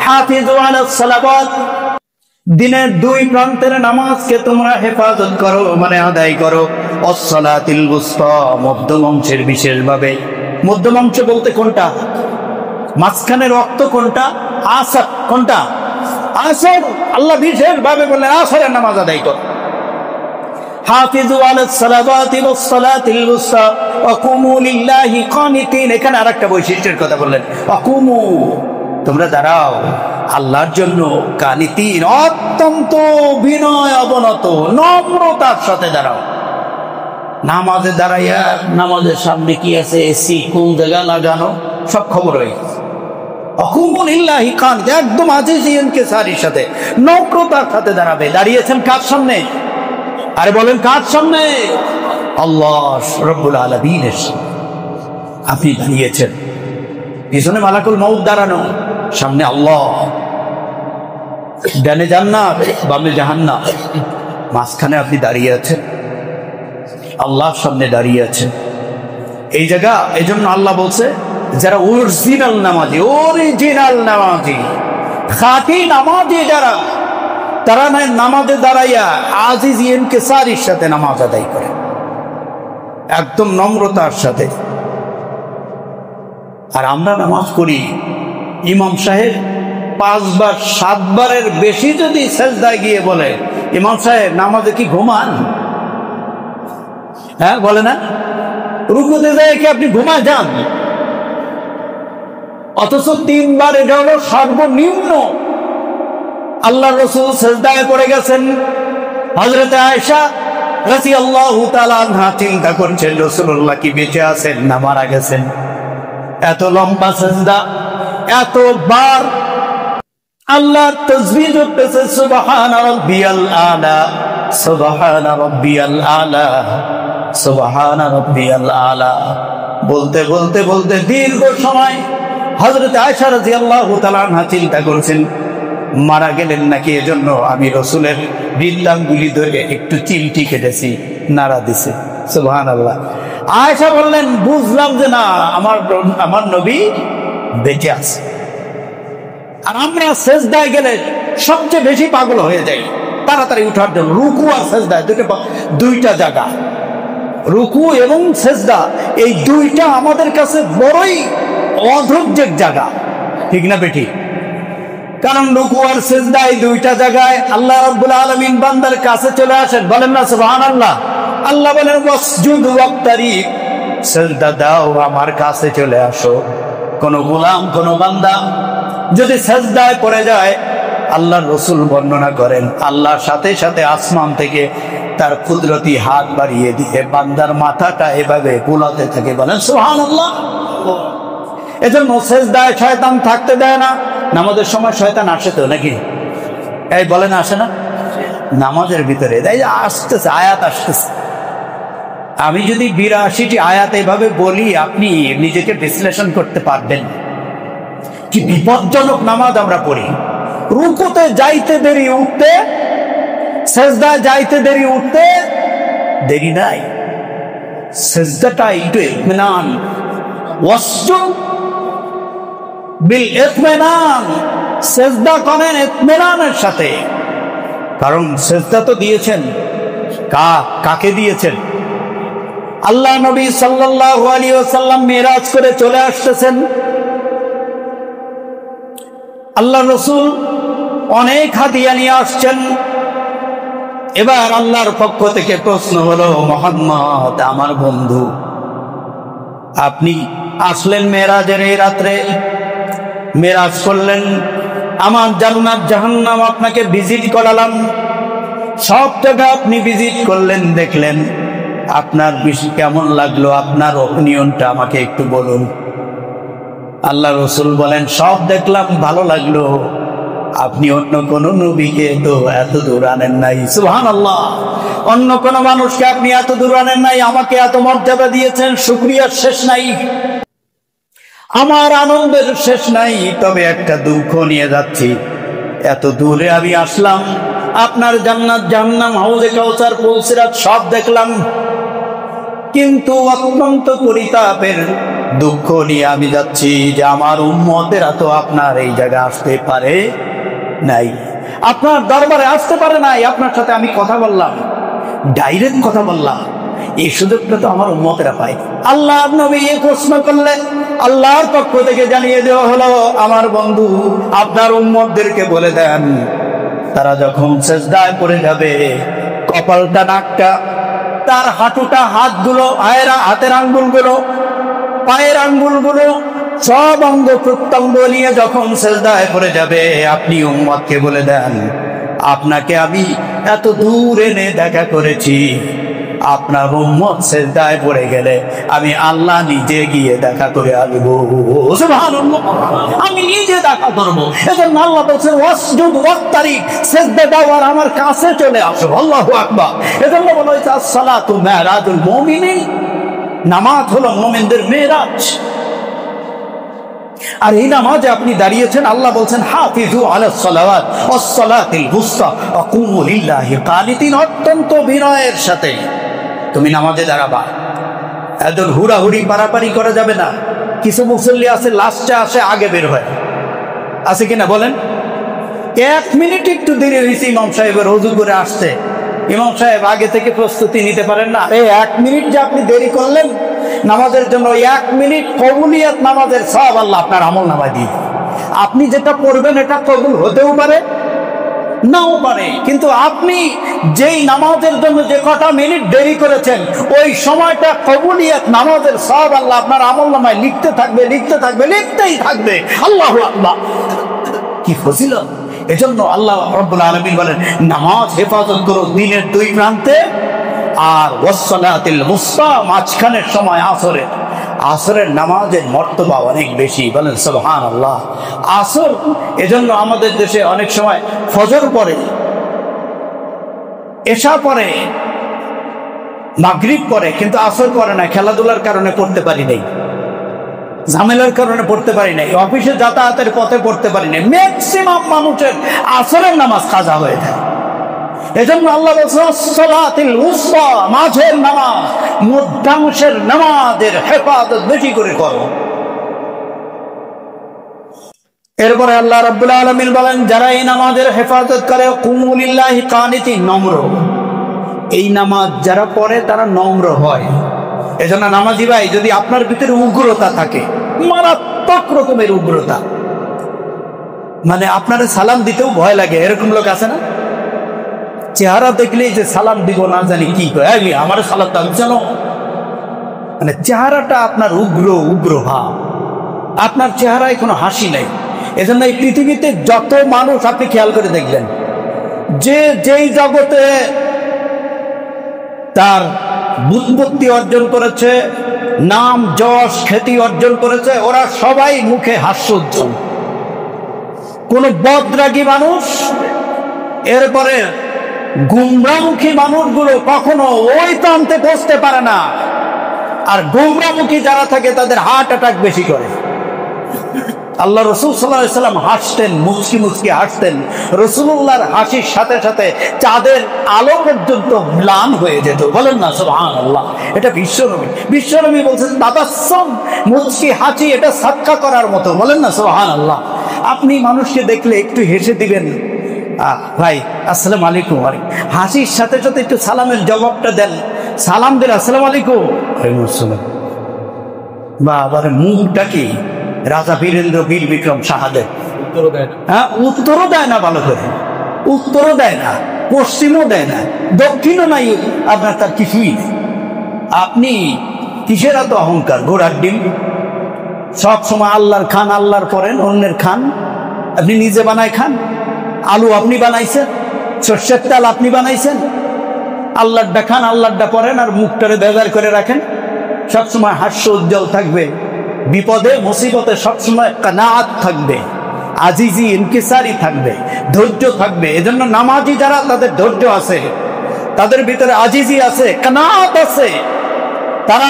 হাফিজু আলাস সালাওয়াত, দিনের 2 প্রান্তের নামাজকে তোমরা হেফাজত করো, মানে আদায় করো। ওয়াস সালাতিল উসতা, মধ্যম অংশের বিশেষভাবে। মধ্যম অংশ বলতে কোনটা? মাঝখানের ওয়াক্ত কোনটা? আসর। কোনটা? আসর। আল্লাহ বিশেষ ভাবে বললেন আসরের নামাজ আদায় করো। হাফিজু আলাস সালাওয়াতি ওয়াস সালাতিল উসতা ওয়া কুমু লিল্লাহি কানিতিন। এখানে আরেকটা বৈশিষ্ট্যের কথা বললেন, ওয়া কুমু, তোমরা দাঁড়াও আল্লাহর জন্য, কানিতিন, অত্যন্ত বিনয় অবনত নম্রতার সাথে দাঁড়াও। নামাজে দাঁড়াইয়া নামাজের সামনে কি আছে, এসি কোন জায়গা লাগানো, সব খবর হয়ে গেছে। একদম আজিজিয়ানকে সারির সাথে, নম্রতার সাথে দাঁড়াবে। দাঁড়িয়েছেন কার সামনে? আরে বলেন কার সামনে? আল্লাহ রাব্বুল আলামিনের সামনে আপনি দাঁড়িয়েছেন। পিছনে মালাকুল মউত দাঁড়ানো, সামনে আল্লাহ, ডানে জান্নাত, বামে জাহান্নাম, মাঝখানে আপনি দাঁড়িয়ে আছেন, আল্লাহর সামনে দাঁড়িয়ে আছেন। এই জায়গা, এই জন্য আল্লাহ বলছে, যারা অরিজিনাল নামাজি, খাঁটি নামাজি যারা, তারা নামাজে দাঁড়াইয়া আজিজ ইনকিসারির সাথে নামাজ আদায় করে, একদম নম্রতার সাথে। আর আমরা নামাজ পড়ি, ইমাম সাহেব 5 বার 7 বারের বেশি যদি সেজদায় গিয়ে বলে, ইমাম সাহেব নামাজে কি ঘুমান? হ্যাঁ বলে না? রুকুতে যায় কি আপনি ঘুমায় যান? অথচ 3 বার এটা হলো সর্বনিম্ন। আল্লাহ রাসূল সেজদায় পড়ে গেছেন। হযরত আয়েশা রাদিয়াল্লাহু তাআলা আনহা চিন্তা করছেন রাসূলুল্লাহ কি বেঁচে আছেন না মারা গেছেন। এত লম্বা সেজদা, এতবার আল্লাহর তাসবিহ করতেছে, সুবহান রাব্বিয়াল আলা, সুবহান রাব্বিয়াল আলা, সুবহান রাব্বিয়াল আলা বলতে বলতে বলতে দীর্ঘ সময় হযরত আয়েশা রাদিয়াল্লাহু তাআলা আনহা চিন্তা করছেন মারা গেলেন নাকি, এজন্য আমি রাসূলের বৃদ্ধাঙ্গুলি ধরে একটু চিমটি কেটেছি, নাড়া দিছে। সুবহানাল্লাহ। আয়েশা বললেন বুঝলাম যে না, আমার নবী বেঁচে আছে। আর আমরা সেজদায় গেলে সবচেয়ে বেশি পাগল হয়ে যাই তাড়াতাড়ি উঠার জন্য। রুকু আর সেজদায় দুইটা জায়গা, রুকু এবং সেজদা, এই দুইটা আমাদের কাছে বড়ই অধৈর্যের জায়গা, ঠিক না বেটি? কারণ রুকু আর সেজদা এই দুইটা জায়গায় আল্লাহ রাব্বুল আলামিন বান্দার কাছে চলে আসেন, বলেন না সুবহানাল্লাহ। আল্লাহ বলেন ওয়াসজুদ ওয়াক্তারিব, সেজদা দাও আমার কাছে চলে আসো। কোন গোলাম কোন বান্দা যদি সেজদায় পড়ে যায়, আল্লাহর রাসূল বর্ণনা করেন আল্লাহর সাথে সাথে আসমান থেকে তার কুদরতি হাত বাড়িয়ে দিয়ে বান্দার মাথাটা এভাবে বুলাতে থাকে, বলেন সুবহানাল্লাহ। এজন্য সেজদায় শয়তান থাকতে দেয় না। নামাজের সময় শয়তান আসে তো নাকি? এই বলেন আসে না? নামাজের ভিতরে এই আসতেছে, আয়াত আসতেছে। আমি যদি 82টি আয়াত এভাবে বলি, আপনি নিজেকে বিশ্লেষণ করতে পারবেন কি বিপজ্জনক নামাজ আমরা পড়ি। রুকুতে যাইতে দেরি উঠতে, সেজদায় যাইতে দেরি উঠতে দেরি নাই। সেজদাটা একটু ইতমিনান, ওয়াসজুদ বিল ইতমিনান, সেজদা করেন ইতমিনানের সাথে। কারণ সেজদা তো দিয়েছেন কাকে দিয়েছেন? আল্লাহ নবী সাল্লাল্লাহু আলাইহি ওয়াসাল্লাম মেরাজ করে চলে আসতেছেন। আল্লাহ রাসূল অনেক হাদিয়া নিয়ে আসছেন। এবার আল্লাহর পক্ষ থেকে প্রশ্ন হলো, মুহাম্মদ আমার বন্ধু, আপনি আসলেন মেরাজের এই রাত্রে, মেরাজ করলেন, আমার জান্নাত জাহান্নাম আপনাকে ভিজিট করালাম, সব জায়গা আপনি ভিজিট করলেন, দেখলেন, আপনার বেশি কেমন লাগলো? আপনার অপিনিয়নটা আমাকে একটু বলুন। আল্লাহ রাসূল বলেন সব দেখলাম, ভালো লাগলো। আপনি অন্য কোন নবীকে তো এত দূর আনেন নাই। সুবহানাল্লাহ। অন্য কোন মানুষকে আপনি এত দূর আনেন নাই, আমাকে এত মর্যাদা দিয়েছেন, শুকরিয়ার শেষ নাই, আমার আনন্দের শেষ নাই। তবে একটা দুঃখ নিয়ে যাচ্ছি, এত দূরে আমি আসলাম, আপনার জান্নাত জাহান্নাম হাউজে কাউসার পুলসিরাত সব দেখলাম, কিন্তু অত্যন্ত পরিতাপের দুঃখ নিয়ে আমি যাচ্ছি যে আমার উম্মতেরা তো আপনার এই জায়গায় আসতে পারে নাই, আপনার দরবারে আসতে পারে নাই। আপনার সাথে আমি কথা বললাম, ডাইরেক্ট কথা বললাম, এই সুযোগটা তো আমার উম্মতেরা পায়। আল্লাহ নবী এই প্রশ্ন করলে আল্লাহর পক্ষ থেকে জানিয়ে দেওয়া হলো, আমার বন্ধু আপনার উম্মতদেরকে বলে দেন, তারা যখন সেজদায় পড়ে যাবে, কপালটা, নাকটা, তার হাঁটুটা, হাতগুলো, হাতের আঙ্গুলগুলো, পায়ের আঙ্গুলগুলো, সব অঙ্গ প্রত্যঙ্গ নিয়ে যখন সেজদায় পড়ে যাবে, আপনি উম্মতকে বলে দেন, আপনাকে আমি এত দূর এনে দেখা করেছি, আপনার উম্মত সেজদায় পড়ে গেলে আমি আল্লাহ নিজে গিয়ে দেখা করে আসবো। সুবহানাল্লাহ। আমি নিজে দেখা করবো। এজন্য আল্লাহ বলছেন ওয়াসজুদ ওয়াক্তারিব, সেজদা দাও আর আমার কাছে চলে আসো। আল্লাহু আকবার। এজন্য বলা হয়েছে আস-সালাতু মিরাজুল মুমিনিন, নামাজ হলো মুমিনদের মেরাজ। আর এই নামাজে আপনি দাঁড়িয়েছেন, আল্লাহ বলছেন হাফিজু আলাস সালাওয়াত ওয়াস সালাতিল বুসতা ওয়া কুমু লিল্লাহি কানিতিন। অত্যন্ত বিনয়ের সাথে তুমি নামাজে দাঁড়াবা। এত হুড়াহুড়ি পারাপারি করা যাবে না। কিছু মুসল্লি আছে লাস্টে আসে, আগে বের হয়, আছে কিনা বলেন? 1 মিনিট একটু দেরি হয়েছে ইমাম সাহেবের ওযু করে আসতে, ইমাম সাহেব আগে থেকে প্রস্তুতি নিতে পারেন না? এই 1 মিনিট যে আপনি দেরি করলেন নামাজের জন্য, 1 মিনিট কবুলিয়াত নামাজের সওয়াব আল্লাহ আপনার আমল নামায় দিয়ে। আপনি যেটা পড়বেন এটা কবুল হতেও পারে, নাও পারে, কিন্তু আপনি যেই নামাজের জন্য যে কটা মিনিট দেরি করেছেন ওই সময়টা কবুলিয়াত নামাজের সওয়াব আল্লাহ আপনার আমলনামায় লিখতে থাকবে, লিখতে থাকবে, লিখতেই থাকবে। আল্লাহু আকবার, কি ফজিলত! এজন্য আল্লাহ রাব্বুল আলামিন বলেন, নামাজ হেফাজত করো দিনের দুই প্রান্তে, আর ওয়াসসালাতিল মুসতা, মাঝখানের সময় আসরের, আসরের নামাজের মর্তবা অনেক বেশি, বলেন সুবহানাল্লাহ। আসর, এজন্য আমাদের দেশে অনেক সময় ফজর পড়ে, এশা পড়ে, মাগরিব পড়ে, কিন্তু আসর পড়ে না। খেলাধুলার কারণে পড়তে পারি নাই, ঝামেলার কারণে পড়তে পারি নাই, অফিসে যাতায়াতের পথে পড়তে পারি নাই। ম্যাক্সিমাম মানুষের আসরের নামাজ কাজা হয়ে যায়। এজন্য আল্লাহ সালাতুল উসতা, মাঝের নামাজ, মধ্যাংশের নামাজের হেফাজত বেশি করে করো। এরপরে আল্লাহ রাব্বুল আলামিন বলেন, যারা এই নামাজের হেফাজত করে, কুমু লিল্লাহি কানিতিন, নম্র। এই নামাজ যারা পড়ে তারা নম্র হয়। এজন্য নামাজি ভাই, যদি আপনার ভিতরে উগ্রতা থাকে, মারাত্মক রকমের উগ্রতা, মানে আপনার সালাম দিতেও ভয় লাগে, এরকম লোক আছে না? চেহারা দেখলেই যে সালাম দিব না জানি কি কয়, আমার সালাম দাম জানো, মানে চেহারাটা আপনার উগ্র উগ্র ভাব, আপনার চেহারায় কোনো হাসি নেই। এজন্য এই পৃথিবীতে যত মানুষ আপনি খেয়াল করে দেখবেন, যে যেই জগতে তার বুৎপত্তি অর্জন করেছে, নাম যশ খ্যাতি অর্জন করেছে, ওরা সবাই মুখে হাস্যোজ্জ্বল। কোন বদরাগী মানুষ, এরপরে গুমরামুখী মানুষগুলো কখনো ওই প্রান্তে পৌঁছতে পারে না। আর গুমরামুখী যারা থাকে তাদের হার্ট অ্যাটাক বেশি করে। আল্লাহ রাসূল সাল্লাল্লাহু আলাইহি সাল্লাম হাসতেন, মুচকি মুচকি হাসতেন। রাসূলুল্লাহর হাসির সাথে সাথে চাঁদের আলো পর্যন্ত ম্লান হয়ে যেত, বলেন না সুবহানাল্লাহ। এটা বিশ্বনবী, বিশ্বনবী বলছেন, তাবাসসুম, মুচকি হাসি, এটা সাদকা করার মতো, বলেন না সুবহানাল্লাহ। আপনি মানুষকে দেখলে একটু হেসে দিবেন, ভাই আসসালামু আলাইকুম, হাসির সাথে সাথে একটু সালামের জবাবটা দেন, সালাম দিন আসসালামু আলাইকুম, ওয়ালাইকুম আসসালাম, বাবারে মুখটা কি রাজা বীরেন্দ্র বীর বিক্রম শাহাদের, হ্যাঁ, উত্তরও দেয় না, ভালো করে উত্তরও দেয় না, পশ্চিমও দেয় না, দক্ষিণও নাই, আপনার তার কিছুই নেই। আপনি কিসের এত অহংকার? ঘোড়ার ডিম, সব সময় আল্লাহর খান, আল্লাহর পরেন, অন্যের খান। আপনি নিজে বানায় খান, আলু আপনি বানাইছেন, সর্ষের তেল আপনি বানাইছেন, আল্লাহরটা খান, আল্লাহরটা পরেন, আর মুখটারে বেজার করে রাখেন। সবসময় হাস্য উজ্জ্বল থাকবে, বিপদে মুসিবতে সবসময় কানাআত থাকবে, আজিজি ইনকিসারি থাকবে, ধৈর্য থাকবে। এজন্য নামাজি যারা, তাদের ধৈর্য আছে, তাদের ভিতরে আজিজি আছে, কানাআত আছে, তারা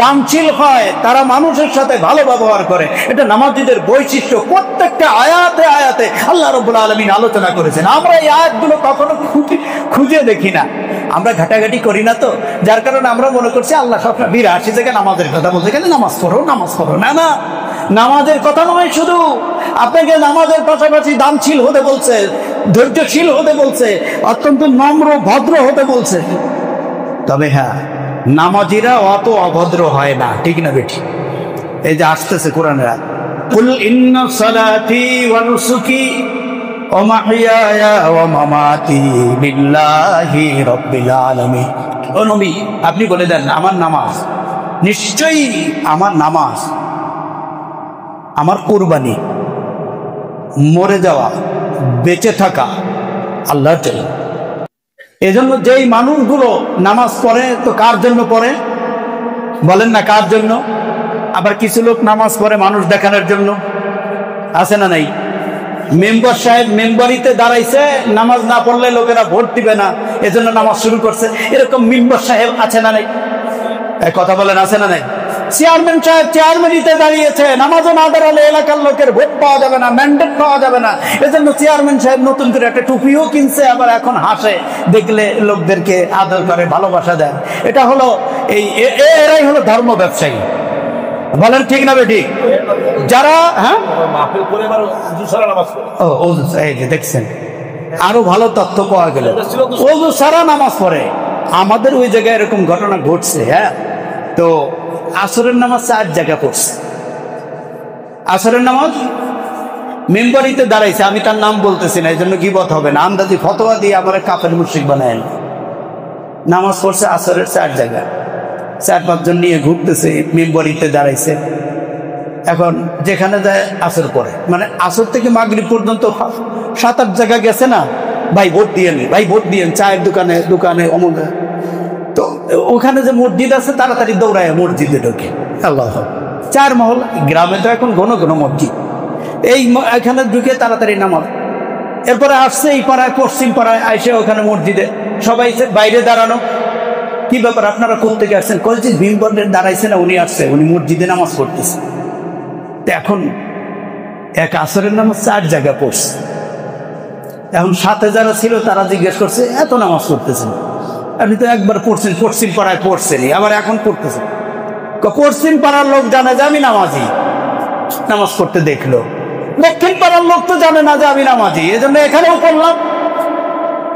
দানশীল হয়, তারা মানুষের সাথে ভালো ব্যবহার করে। এটা নামাজীদের বৈশিষ্ট্য। প্রত্যেকটা আয়াতে আয়াতে আল্লাহ রাব্বুল আলামিন আলোচনা করেছেন। আমরা এই আয়াতগুলো কখনো খুঁজে দেখি না, আমরা ঘাটাঘাটি করি না, তো যার কারণে আমরা মনে করছি আল্লাহ সবসময় 82 থেকে নামাজের কথা বলছে, কেন নামাজ পড়ো নামাজ পড়ো। না না, নামাজের কথা নয় শুধু, আপনাকে নামাজের পাশাপাশি দানশীল হতে বলছে, ধৈর্যশীল হতে বলছে, অত্যন্ত নম্র ভদ্র হতে বলছে। তবে হ্যাঁ, নামাজিরা অত অভদ্র হয় না, ঠিক না বেঠি? এই যে আসতেছে কোরআনের আয়াত, কুল ইন্না সালাতি ওয়া নুসুকি ওয়া মাহইয়ায়া ওয়া মামাতি লিল্লাহি রাব্বিল আলামিন। ও নবী, আপনি বলে দেন, আমার নামাজ, নিশ্চয়ই আমার নামাজ, আমার কুরবানি, মরে যাওয়া, বেঁচে থাকা আল্লাহর জন্য। এজন্য যেই মানুষগুলো নামাজ পড়ে, তো কার জন্য পড়ে বলেন না? কার জন্য? আবার কিছু লোক নামাজ পড়ে মানুষ দেখানোর জন্য, আছে না নাই? মেম্বার সাহেব মেম্বারিতে দাঁড়াইছে, নামাজ না পড়লে লোকেরা ভোট দিবে না, এজন্য নামাজ শুরু করছে, এরকম মেম্বার সাহেব আছে না নাই? কথা বলেন, আছে না নাই? চেয়ারম্যান সাহেব চেয়ারম্যানিতে দাঁড়িয়েছে, নামাজও না দাঁড়ালে এলাকার লোকের ভোট পাওয়া যাবে না, ম্যান্ডেট পাওয়া যাবে না। এজন্য চেয়ারম্যান সাহেব নতুন করে একটা টুপিও কিনছে, আবার এখন হাসে, দেখলে লোকদেরকে আদর করে, ভালোবাসা দেয়। এটা হলো এরাই হলো ধর্ম ব্যবসায়ী, বলেন ঠিক না বেটি? যারা হ্যাঁ এই যে দেখছেন, আরো ভালো তথ্য পাওয়া গেল, ওযু সারা নামাজ পড়ে। আমাদের ওই জায়গায় এরকম ঘটনা ঘটছে। হ্যাঁ, তো আসরের নামাজ 4 জায়গা পড়ছে। আসরের নামাজ মেম্বারিতে দাঁড়াইছে, আমি তার নাম বলতেছি না, এই জন্য গীবত হবে না। আন্দাজি ফতোয়া দিয়ে আমার কাফের মুশরিক বানায়। নামাজ পড়ছে আসরের 4 জায়গায়, 4-5 জন নিয়ে ঘুরতেছে, মেম্বারিতে দাঁড়াইছে। এখন যেখানে যায় আসর পড়ে, মানে আসর থেকে মাগরিব পর্যন্ত 7-8 জায়গা গেছে না, ভাই ভোট দিয়েন, ভাই ভোট দিয়েন, চায়ের দোকানে দোকানে অমুক। তো ওখানে যে মসজিদ আছে তাড়াতাড়ি দৌড়ায় মসজিদে ঢোকে। আল্লাহ, 4 মহল গ্রামে তো এখন ঘন ঘন মসজিদ, এই এখানে ঢুকে তাড়াতাড়ি নামাজ। এরপরে আসছে এই পাড়ায়, পশ্চিম পাড়ায় আইসে ওখানে মসজিদে সবাই বাইরে দাঁড়ানো। কি ব্যাপার, আপনারা কোথেকে আসছেন? কলেজ ভীমবন্ডের দাঁড়াইছে না, উনি আসছে, উনি মসজিদে নামাজ পড়তেছে। এখন এক আসরের নামাজ 4 জায়গায় পড়ছে। এখন সাথে যারা ছিল তারা জিজ্ঞেস করছে, এত নামাজ পড়তেছেন? আপনি তো একবার পড়ছেন, পশ্চিম পাড়ায় পড়ছেনই, আবার এখন পড়তেছেন। পশ্চিম পাড়ার লোক জানে যে আমি নামাজি, নামাজ পড়তে দেখলো। দক্ষিণ পাড়ার লোক তো জানে না যে আমি নামাজি, এজন্য এখানেও পড়লাম।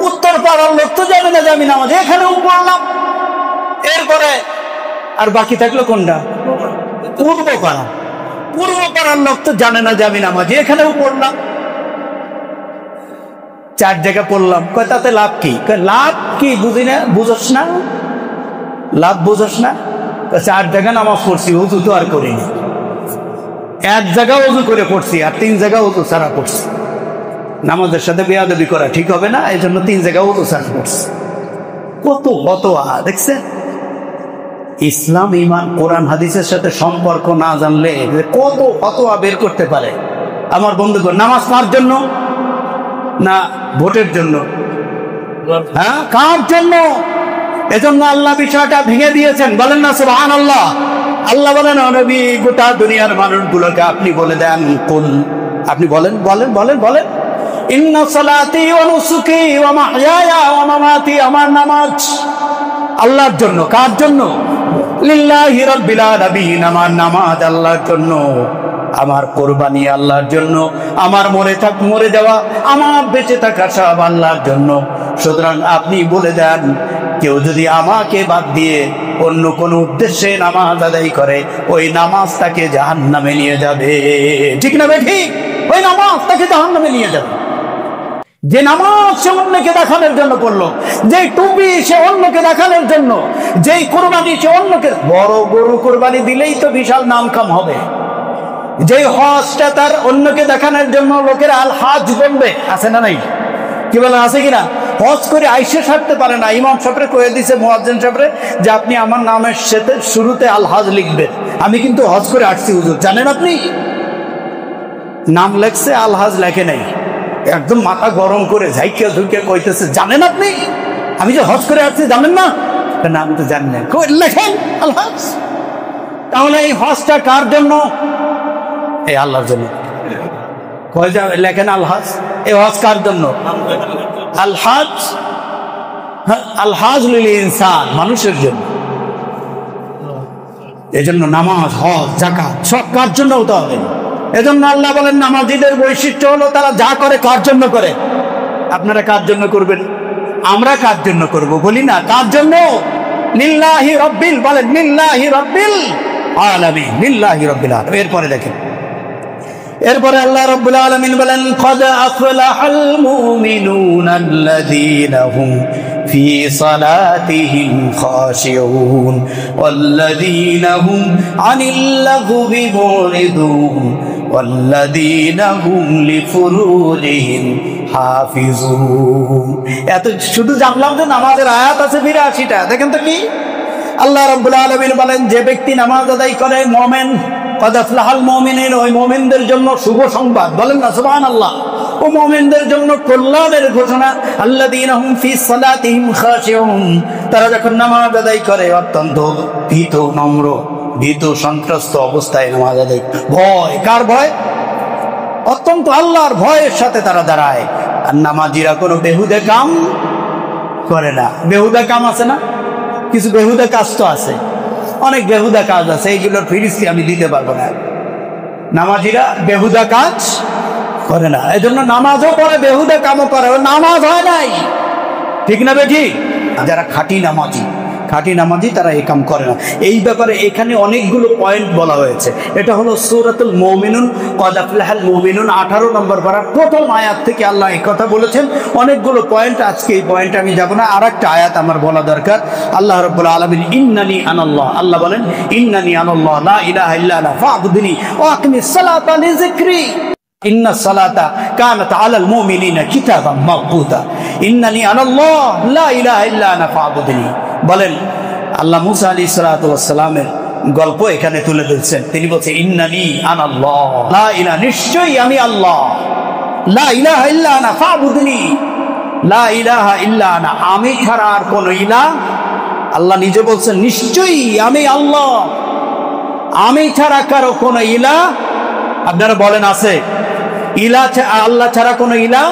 উত্তর পাড়ার লোক তো জানে না যে আমি নামাজি, এখানেও পড়লাম। এরপরে আর বাকি থাকলো কোনটা? পূর্ব পাড়া। পূর্ব পাড়ার লোক তো জানে না যে আমি নামাজি, এখানেও পড়লাম। 4 জায়গা পড়লাম। কয় তাতে লাভ কি? লাভ কি বুঝি না, বুঝোস না, লাভ বুঝোস না। 4 জায়গা নামাজ পড়ছি, উজু তো আর করিনি। 1 জায়গা উজু করে পড়ছি, আর 3 জায়গা উজু ছাড়া পড়ছি। নামাজের সাথে বেয়াদবি করা ঠিক হবে না, এই জন্য 3 জায়গা উজু ছাড়া পড়ছি। কত ফতোয়া দেখছেন? ইসলাম, ইমান, কোরআন হাদিসের সাথে সম্পর্ক না জানলে কত ফতোয়া বের করতে পারে। আমার বন্ধুগণ, নামাজ কার জন্য? না ভোটের জন্য? হ্যাঁ, কার জন্য? এজন্য আল্লাহ বিষয়টা ভেঙে দিয়েছেন। বলেন না সুবহানাল্লাহ। আল্লাহ বলেন, নবী গোটা দুনিয়ার মানুষগুলোকে আপনি বলে দেন, কুল, আপনি বলেন বলেন বলেন বলেন, ইন্না সালাতি ওয়া নুসুকি ওয়া মাহইয়ায়া ওয়া মামাতি, আমার নামাজ আল্লাহর জন্য। কার জন্য? লিল্লাহি রাব্বিল আলামিন, আমার নামাজ আল্লাহর জন্য, আমার কোরবানি আল্লাহর জন্য, আমার মরে যাওয়া, আমার বেঁচে থাকা সব আল্লাহর জন্য। সুতরাং আপনি বলে দেন, কেউ যদি আমাকে বাদ দিয়ে অন্য কোনো উদ্দেশ্যে নামাজ আদায় করে, ওই নামাজ তাকে জাহান্নামে নিয়ে যাবে। ঠিক না বেঠি? ওই নামাজ তাকে জাহান্নামে নিয়ে যাবে। যে নামাজ সে অন্যকে দেখানোর জন্য করলো, যে টুপি সে অন্যকে দেখানোর জন্য, যেই কোরবানি সে অন্যকে, বড় গরু কোরবানি দিলেই তো বিশাল নামকাম হবে। যে হজটা তার অন্যকে দেখানোর জন্য লোকের আল হাজ বলবে, আছে না নাই? কি বলেন, আছে কিনা? হজ করে আইসে ছাড়তে পারে না। ইমাম সাহেবরে কয়ে দিছে, মুয়াজ্জিন সাহেবরে, যে আপনি আমার নামের সাথে শুরুতে আল হাজ লিখবেন। আমি কিন্তু হজ করে আসছি হুজুর, জানেন আপনি? নাম লেখছে, আল হাজ লেখে নাই। একদম মাথা গরম করে ঝাইকে ঝুঁকে কইতেছে, জানেন আপনি আমি যে হজ করে আসছি, জানেন না? না, আমি তো জানি না। লেখেন আল হাজ। তাহলে এই হজটা কার জন্য? এই আল্লাহর জন্য। কয় যা লেখেন আল হাজ, এই হজ কার জন্য? আল হাজ, আল হাজ লিল ইনসান, মানুষের জন্য। এজন্য নামাজ, হজ, যাকাত সব কার জন্য হতে হবে। এজন্য আল্লাহ বলেন, নামাজীদের বৈশিষ্ট্য হলো তারা যা করে কার জন্য করে। আপনারা কার জন্য করবেন? আমরা কার জন্য করব? বলি না কার জন্য? লিল্লাহি রাব্বিল, বলেন লিল্লাহি রাব্বিল আলামিন, লিল্লাহি রাব্বিল আলামিন। এরপরে দেখেন, এরপরে আল্লাহ রাব্বুল আলামিন বলেন, ক্বাদ আফলাহাল মুমিনুনা আল্লাযীনা হুম ফি সালাতিহিম খাশিউন ওয়াল্লাযীনা হুম আনিল লাগবি মুরিদুন ওয়াল্লাযীনা হুম লিফুরুজিহিম হাফিজুন। এত শুধু জানলাম যে নামাজের আয়াত আছে 82টা। দেখেন তো কি আল্লাহ রাব্বুল আলামিন বলেন, যে ব্যক্তি নামাজ আদায় করে মুমিন, ক্বাদ আফলাহাল মুমিনুন, ওই মুমিনদের জন্য শুভ সংবাদ। বলেন না সুবহানাল্লাহ। ও মুমিনদের জন্য কল্যাণের ঘোষণা। আল্লাযীনা হুম ফি সালাতিহিম খাশিউন, তারা যখন নামাজ আদায় করে অত্যন্ত ভীত, নম্র, ভীত সন্ত্রস্ত অবস্থায় নামাজ আদায়। ভয়, কার ভয়? অত্যন্ত আল্লাহর ভয়ের সাথে তারা দাঁড়ায়। আর নামাজিরা কোনো বেহুদা কাম করে না। বেহুদা কাম আছে না? কিছু বেহুদা কাজ তো আছে, অনেক বেহুদা কাজ আছে, এইগুলোর ফিরিস্তি আমি দিতে পারবো না। নামাজিরা বেহুদা কাজ করে না, এই জন্য নামাজও পড়ে, বেহুদা কামও করে, নামাজ হয় নাই। ঠিক না বেঠি? যারা খাঁটি নামাজি, খাঁটি নামাজি তারা এই কাম করে না। এই ব্যাপারে এখানে অনেকগুলো পয়েন্ট বলা হয়েছে। এটা হলো সূরাতুল মুমিনুন, ক্বাদ আফলাহাল মুমিনুন 18 নম্বর পারার প্রথম আয়াত থেকে আল্লাহ এই কথা বলেছেন। অনেকগুলো পয়েন্ট, আজকে এই পয়েন্টে আমি যাব না। আর একটা আয়াত আমার বলা দরকার। আল্লাহ রাব্বুল আলামিন ইন্নানি আনাল্লাহ, আল্লাহ বলেন ইন্নানি আনাল্লাহ লা ইলাহা ইল্লা আনা ফা'বুদনি ওয়া আকিমিস সালাতা লিযিকরি ইন্নাস সালাতা কানাত আলাল মুমিনিনা কিতাবাম মাওকুতা। ইন্নানি আনাল্লাহ লা ইলাহা ইল্লা আনা ফা'বুদনি। বলেন আল্লাহ মুসা আলাইহিস সালাতু ওয়াস সালামের গল্প এখানে তুলে ধরছেন। তিনি বলছেন ইন্নানি আনাল্লাহ, লা ইলাহা, নিশ্চয়ই আমি আল্লাহ, লা ইলাহা ইল্লা আনা ফা'বুদনি, লা ইলাহা ইল্লা আনা, আমি ছাড়া আর কোন ইলাহ, আল্লাহ নিজে বলছেন নিশ্চয়ই আমি আল্লাহ, আমি ছাড়া কারো কোন ইলাহ। আপনারা বলেন আছে ইলাহ আল্লাহ ছাড়া কোন ইলাহ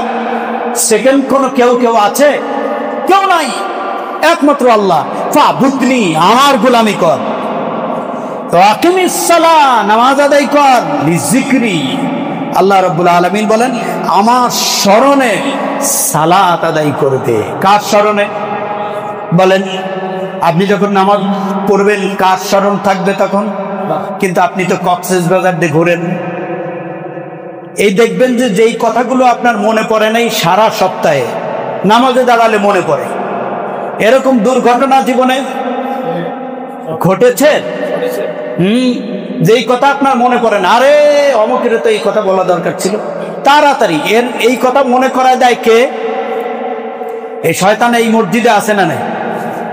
সেকেন্ড কোন কেউ আছে? কেউ নাই, একমাত্র আল্লাহ। ফা'বুদনি, আমার গোলামি কর। তো আকিমিস সালাহ, নামাজ আদায় কর। লিযিকরি, আল্লাহ রাব্বুল আলামিন বলেন আমার স্মরণে সালাত আদায় করতে। কার স্মরণে? বলেন আপনি যখন নামাজ পড়বেন কার স্মরণ থাকবে তখন? কিন্তু আপনি তো কক্সবাজার দিয়ে ঘুরেন, এই দেখবেন যে যেই কথাগুলো আপনার মনে পড়ে নাই সারা সপ্তাহে নামাজে দাঁড়ালে মনে পড়ে। এরকম দুর্ঘটনা জীবনে ঘটেছে? যেই কথা আপনার মনে পড়ে না, আরে অমুকের তো এই কথা বলা দরকার ছিল, তাড়াতাড়ি এই কথা মনে করা যায় কে? এই শয়তান এই মসজিদে আছে না নাই?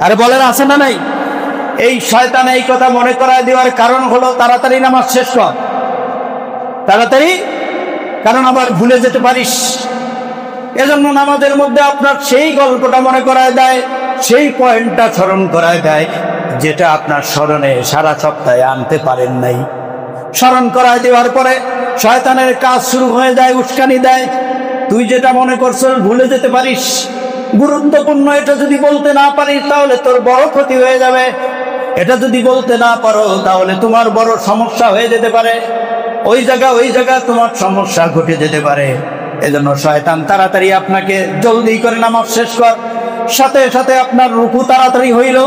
আরে বলেন আছে না নাই? এই শয়তান এই কথা মনে করায় দেওয়ার কারণ হলো তাড়াতাড়ি নামাজ শেষ কর, তাড়াতাড়ি, কারণ আবার ভুলে যেতে পারিস। এজন্য নামাজের মধ্যে আপনার সেই গল্পটা মনে করায় দেয়, সেই পয়েন্টটা স্মরণ করায় দেয় যেটা আপনার স্মরণে সারা সপ্তাহে আনতে পারেন নাই। স্মরণ করায় দেওয়ার পরে শয়তানের কাজ শুরু হয়ে যায়, উস্কানি দেয়। তুই যেটা মনে করছিস ভুলে যেতে পারিস, গুরুত্বপূর্ণ এটা যদি বলতে না পারিস তাহলে তোর বড় ক্ষতি হয়ে যাবে, এটা যদি বলতে না পারো তাহলে তোমার বড় সমস্যা হয়ে যেতে পারে, ওই জায়গা তোমার সমস্যা ঘটে যেতে পারে। এজন্য শয়তান তাড়াতাড়ি আপনাকে জলদি করে নামাজ শেষ কর, সাথে সাথে আপনার রুকু তাড়াতাড়ি হইল,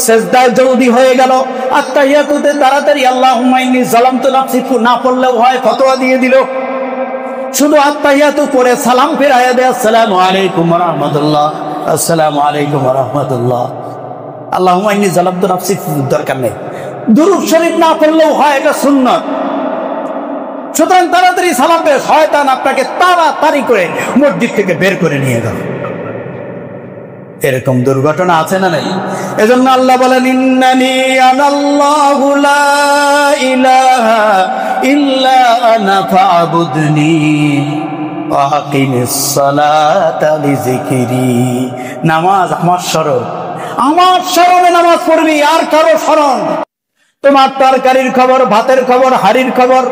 সিজদায় জলদি হয়ে গেল, আত্তাহিয়াতুতে তাড়াতাড়ি আল্লাহুম্মা ইন্নী যালামতু নাফসি না পড়লেও হয়, ফতোয়া দিয়ে দিল। শুধু আত্তাহিয়াতু পড়ে সালাম ফিরাইয়া দেয়, আসসালামু আলাইকুম ওয়া রাহমাতুল্লাহ, আসসালামু আলাইকুম ওয়া রাহমাতুল্লাহ। আল্লাহুম্মা ইন্নী যালামতু নাফসি দরকার নেই, দুরূদ শরীফ না পড়লেও হয়, এটা সুন্নাত। সুতরাং তাড়াতাড়ি সালাম পেয়ে শয়তান আপনাকে তাড়াতাড়ি করে মসজিদ থেকে বের করে নিয়ে গেল। এরকম দুর্ঘটনা আছে না নাই? এজন্য আল্লাহ বলেন ইন্নানি আনাল্লাহু লা ইলাহা ইল্লা আনা ফা'বুদনি ওয়া আকিমিস সালাতা লিযিকরি। নামাজ আমার স্মরণ, আমার স্মরণে নামাজ পড়বি, আর কারো স্মরণ। তোমার তরকারির খবর, ভাতের খবর, হাড়ির খবর,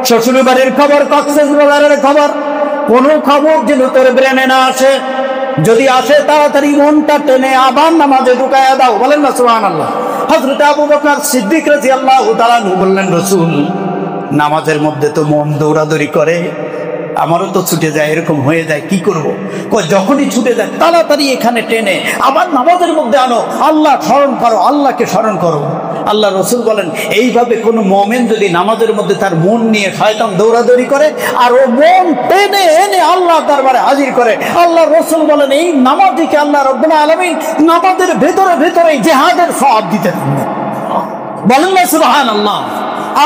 শ্বশুর বাড়ির খবর, কক্সবাজারের খবর, কোনো খবর যেন তোর ব্রেনে না আসে। যদি আসে তাড়াতাড়ি মনটা টেনে আবার নামাজে ঢুকায়া দাও। বলেন না সুবহানাল্লাহ। হযরত আবু বকর সিদ্দিক রাদিয়াল্লাহু তাআলা বললেন, রাসূল নামাজের মধ্যে তো মন দৌড়াদৌড়ি করে, আমারও তো ছুটে যায়, এরকম হয়ে যায়, কি করব? যখনই ছুটে যায় তাড়াতাড়ি এখানে টেনে আবার নামাজের মধ্যে আনো, আল্লাহ স্মরণ করো, আল্লাহকে স্মরণ করো। আল্লাহ রসুল বলেন এইভাবে কোনো মুমিন যদি নামাজের মধ্যে তার মন নিয়ে শয়তান দৌড়াদৌড়ি করে আর ও মন টেনে এনে আল্লাহ দরবারে হাজির করে, আল্লাহ রসুল বলেন এই নামাজীকে আল্লাহ রাব্বুল আলামিন নামাজের ভেতরে জিহাদের সওয়াব দিতে থাকবেন। বলেন না সুবহানাল্লাহ।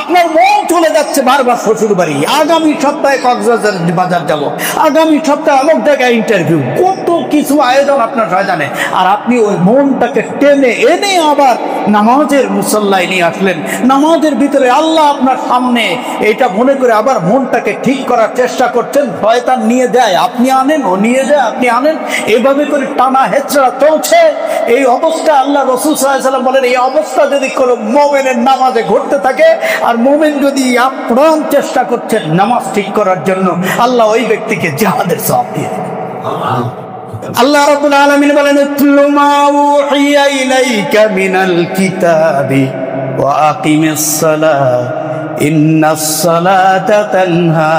আপনার মন চলে যাচ্ছে বারবার শ্বশুর বাড়ি, আগামী সপ্তাহে কক্সবাজার যাব, আগামী সপ্তাহে অমুক জায়গায় ইন্টারভিউ, কত কিছু আয়োজন আপনার শয়তানে, আর আপনি ওই মনটাকে টেনে এনে আবার নামাজের মুসল্লায় নিয়ে আসলেন। নামাজের ভিতরে আল্লাহ আপনার সামনে, এটা মনে করে আবার মনটাকে ঠিক করার চেষ্টা করছেন। শয়তান নিয়ে যায়, আপনি আনেন, ও নিয়ে যায়, আপনি আনেন, এভাবে করে টানা হেচড়া চলছে। এই অবস্থা আল্লাহ রাসূল সাল্লাল্লাহু আলাইহি ওয়াসাল্লাম বলেন এই অবস্থা যদি কোনো মুমিনের নামাজে ঘটতে থাকে আর মুমিন যদি আপ্রাণ চেষ্টা করছেন নামাজ ঠিক করার জন্য, আল্লাহ ওই ব্যক্তিকে জিহাদের সওয়াব দিয়ে দেন। আল্লাহ রাব্বুল আলামিন বলেন উতলু মা উহিয়া ইলাইকা মিনাল কিতাবি ওয়া আকিমিস সালাহ ইন্নাস সালাতা তানহা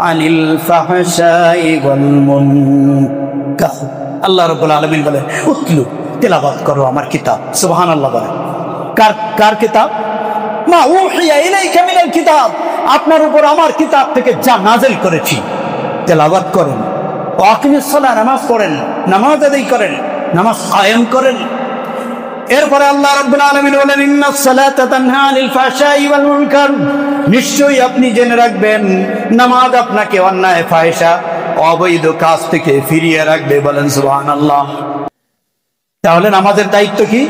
আনিল ফাহশাই ওয়াল মুনকার। আল্লাহ রাব্বুল আলামিন বলেন উতলু, তেলাওয়াত করো আমার কিতাব। সুবহানাল্লাহ বলেন। কার কার কিতাব? মা উহিয়া ইলাইকা মিনাল কিতাব, আপনার উপর আমার কিতাব থেকে যা নাযিল করেছি তেলাওয়াত করেন। ওয়া আকিমিস সালাহ, নামাজ পড়েন, নামাজ আদায় করেন, নামাজ কায়েম করেন। এরপরে আল্লাহ রাব্বুল আলামিন বলেন ইন্নাস সালাতা তানহা আনিল ফাহশাই ওয়াল মুনকার, নিশ্চয়ই আপনি জেনে রাখবেন নামাজ আপনাকে অন্যায়, ফাহিশা, অবৈধ কাজ থেকে ফিরিয়ে রাখবে। বলেন সুবহানাল্লাহ। তাহলে নামাজের দায়িত্ব কি?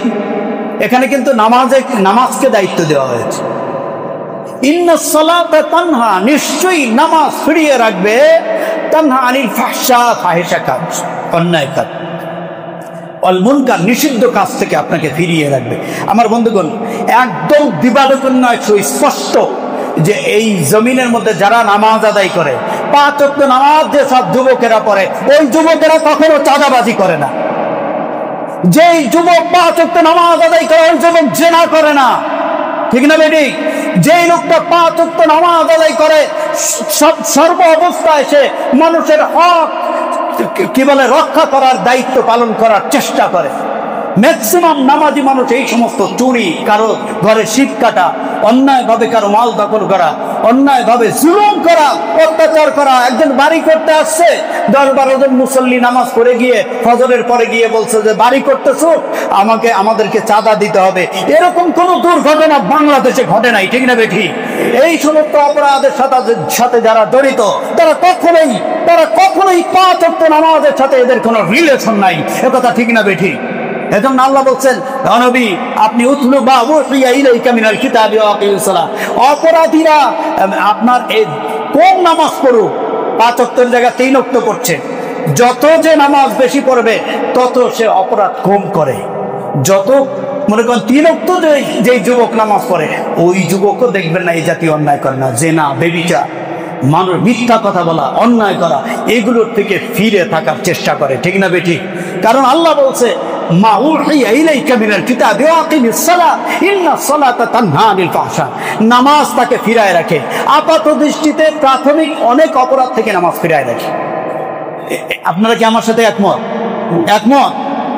এখানে কিন্তু নামাজকে দায়িত্ব দেওয়া হয়েছে। ইন্নাস সালাতা তানহা, নিশ্চয়ই নামাজ ফিরিয়ে রাখবে, তানহা আনিল ফাহশা, ফাহিশা কাজ, অন্যায় কাজ, অল মুনকার, নিষিদ্ধ কাজ থেকে আপনাকে ফিরিয়ে রাখবে। আমার বন্ধুগণ, একদম দিবালোচন নয়, সুস্পষ্ট যে এই জমিনের মধ্যে যারা নামাজ আদায় করে, 5 ওয়াক্ত নামাজ যে সব যুবকেরা পড়ে, ওই যুবকেরা কখনো চাঁদাবাজি করে না। যেই যুবক 5 ওয়াক্ত নামাজ আদায় করে, ওই যুবক জিনা করে না। ঠিক না বেটি? যেই লোকটা 5 ওয়াক্ত নামাজ আদায় করে, সর্ব অবস্থায় সে মানুষের হক কি বলে রক্ষা করার দায়িত্ব পালন করার চেষ্টা করে। ম্যাক্সিমাম নামাজি মানুষ এই সমস্ত চুরি, কারো ঘরে শীত কাটা, অন্যায় ভাবে কারো মাল দখল করা, অন্যায় ভাবে জুলুম করা, অত্যাচার করা। একজন বাড়ি করতে আসছে, 10-12 জন মুসল্লি নামাজ পড়ে গিয়ে ফজরের পরে গিয়ে বলছে যে বাড়ি করতেছো, আমাদেরকে চাঁদা দিতে হবে। এরকম কোন দুর্ঘটনা বাংলাদেশে ঘটে নাই। ঠিক না বেঠি? এই সমস্ত অপরাধের সাথে যারা জড়িত, তারা কখনোই 5 ওয়াক্ত নামাজের সাথে এদের কোনো রিলেশন নাই। একথা ঠিক না বেঠি? এজন্য আল্লাহ বলছেন, নবী আপনি উতলু মা উহিয়া ইলাইকা মিনাল কিতাবি ওয়া আকিমিস সালাহ, অপরাধীরা আপনার এই কোন নামাজ পড়ুক, 5 ওয়াক্তের জায়গায় 3 ওয়াক্ত করছে। যত যে নামাজ বেশি পড়বে তত সে অপরাধ কম করে। যত মনে করেন 3 ওয়াক্ত যেই যুবক নামাজ পড়ে, ওই যুবকও দেখবেন না এই জাতীয় অন্যায় করে না। জেনা, ব্যভিচার, মানুষ মিথ্যা কথা বলা, অন্যায় করা, এগুলোর থেকে ফিরে থাকার চেষ্টা করে। ঠিক না বেটি? কারণ আল্লাহ বলছে মা উহিয়া ইলাইকা মিনাল কিতাবি ওয়া আকিমিস সালাহ ইন্নাস সালাতা তানহা আনিল ফাহশা, নামাজ তাকে ফিরায় রাখে। আপাত দৃষ্টিতে প্রাথমিক অনেক অপরাধ থেকে নামাজ ফিরায় রাখে। আপনারা কি আমার সাথে একমত?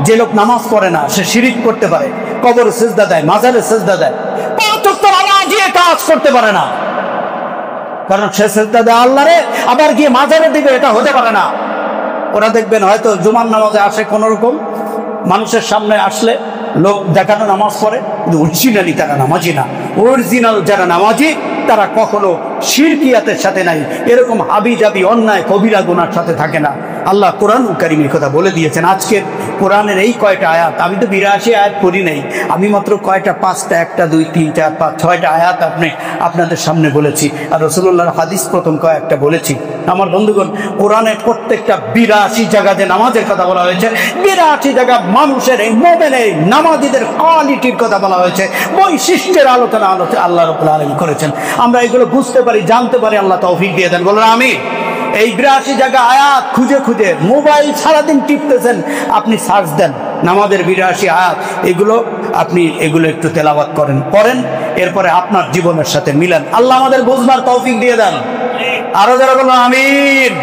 যে লোক নামাজ পড়ে না, সে শিরিক করতে পারে, কবরে সিজদা দেয়, মাজারে সিজদা দেয়, 5 ওয়াক্ত নামাজ দিয়ে কাজ করতে পারে না। কারণ সে সিজদা দেয় আল্লাহরে, আবার গিয়ে মাজারে দিবে, এটা হতে পারে না। ওরা দেখবেন হয়তো জুমার নামাজে আসে, কোন রকম মানুষের সামনে আসলে লোক দেখানো নামাজ পড়ে, কিন্তু অরিজিনালি তারা নামাজি না। অরিজিনাল যারা নামাজি তারা কখনো শিরকিয়াতের সাথে নাই, এরকম হাবি জাবি অন্যায় কবিরা গুনার সাথে থাকে না। আল্লাহ কোরআন কারীমে কথা বলে দিয়েছেন। আজকে কোরআনের এই কয়টা আয়াত, আমি তো 82 আয়াত পড়ি নাই, আমি মাত্র কয়টা 5টা, 1, 2, 3, 4, 5, 6টা আয়াত আপনাদের সামনে বলেছি, আর রাসূলুল্লাহর হাদিস প্রথম কয়েকটা বলেছি। আমার বন্ধুগণ, কোরআনের প্রত্যেকটা 82 জায়গা যে নামাজের কথা বলা হয়েছে, 82 জায়গা মানুষের এই মুমিনের নামাজীদের কোয়ালিটির কথা বলা হয়েছে, বৈশিষ্ট্যের আলোচনা আল্লাহ রাব্বুল আলামিন করেছেন। আমরা এগুলো বুঝতে পারি, জানতে পারি, আল্লাহ তৌফিক দিয়ে দেন। বলেন আমিন। এই 82 জায়গা আয়াত খুঁজে মোবাইল সারাদিন টিপতেছেন, আপনি সার্চ দেন নামাজের 82 আয়াত, এগুলো একটু তেলাওয়াত পড়েন, এরপরে আপনার জীবনের সাথে মিলান। আল্লাহ আমাদের বুঝবার তৌফিক দিয়ে দেন। আরো যারা বলুন আমিন।